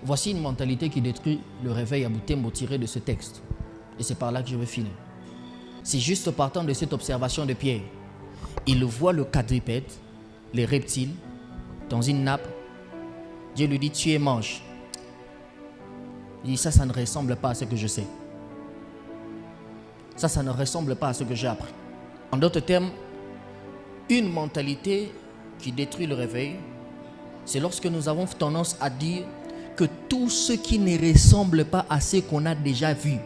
Voici une mentalité qui détruit le réveil à Butembo tiré de ce texte. Et c'est par là que je vais finir. C'est juste partant de cette observation de Pierre. Il voit le quadrupède, les reptiles, dans une nappe. Dieu lui dit, tu es mange. Il dit, ça ne ressemble pas à ce que je sais. Ça ne ressemble pas à ce que j'ai appris. En d'autres termes, une mentalité qui détruit le réveil, c'est lorsque nous avons tendance à dire que tout ce qui ne ressemble pas à ce qu'on a déjà vu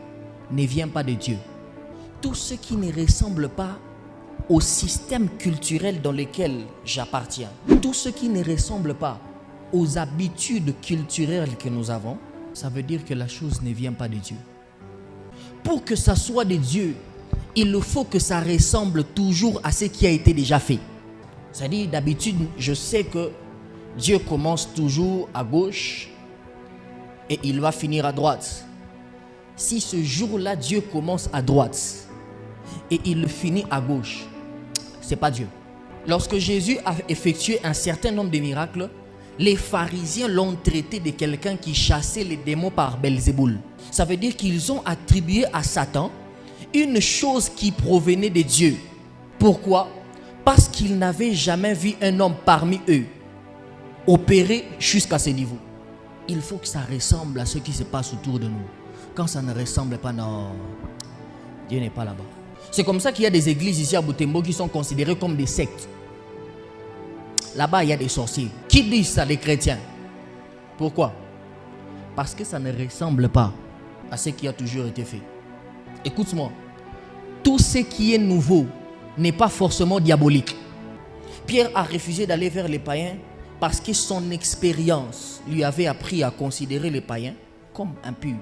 ne vient pas de Dieu. Tout ce qui ne ressemble pas au système culturel dans lequel j'appartiens, tout ce qui ne ressemble pas aux habitudes culturelles que nous avons, ça veut dire que la chose ne vient pas de Dieu. Pour que ça soit de Dieu, il faut que ça ressemble toujours à ce qui a été déjà fait. C'est-à-dire, d'habitude, je sais que Dieu commence toujours à gauche et il va finir à droite. Si ce jour-là, Dieu commence à droite et il finit à gauche, c'est pas Dieu. Lorsque Jésus a effectué un certain nombre de miracles, les pharisiens l'ont traité de quelqu'un qui chassait les démons par Belzéboul. Ça veut dire qu'ils ont attribué à Satan une chose qui provenait de Dieu. Pourquoi? Parce qu'ils n'avaient jamais vu un homme parmi eux opérer jusqu'à ce niveau. Il faut que ça ressemble à ce qui se passe autour de nous. Quand ça ne ressemble pas, non, Dieu n'est pas là-bas. C'est comme ça qu'il y a des églises ici à Butembo qui sont considérées comme des sectes. Là-bas, il y a des sorciers. Qui disent ça? Les chrétiens. Pourquoi? Parce que ça ne ressemble pas à ce qui a toujours été fait. Écoute-moi. Tout ce qui est nouveau n'est pas forcément diabolique. Pierre a refusé d'aller vers les païens parce que son expérience lui avait appris à considérer les païens comme impurs.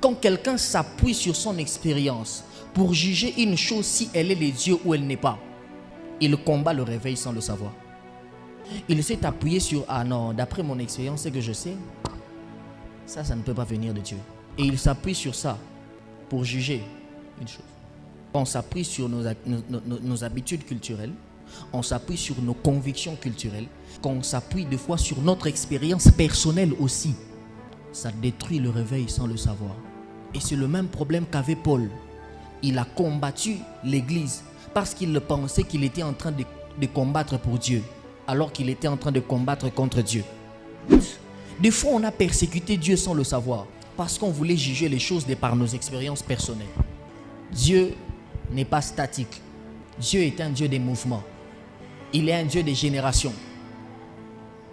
Quand quelqu'un s'appuie sur son expérience pour juger une chose si elle est de Dieu ou elle n'est pas, il combat le réveil sans le savoir. Il s'est appuyé sur, ah non, d'après mon expérience, ce que je sais, ça ne peut pas venir de Dieu. Et il s'appuie sur ça pour juger une chose. On s'appuie sur nos habitudes culturelles, on s'appuie sur nos convictions culturelles, qu'on s'appuie des fois sur notre expérience personnelle aussi. Ça détruit le réveil sans le savoir. Et c'est le même problème qu'avait Paul. Il a combattu l'église parce qu'il pensait qu'il était en train de combattre pour Dieu, alors qu'il était en train de combattre contre Dieu. Des fois, on a persécuté Dieu sans le savoir, parce qu'on voulait juger les choses de par nos expériences personnelles. Dieu n'est pas statique. Dieu est un Dieu des mouvements. Il est un Dieu des générations.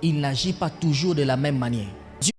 Il n'agit pas toujours de la même manière.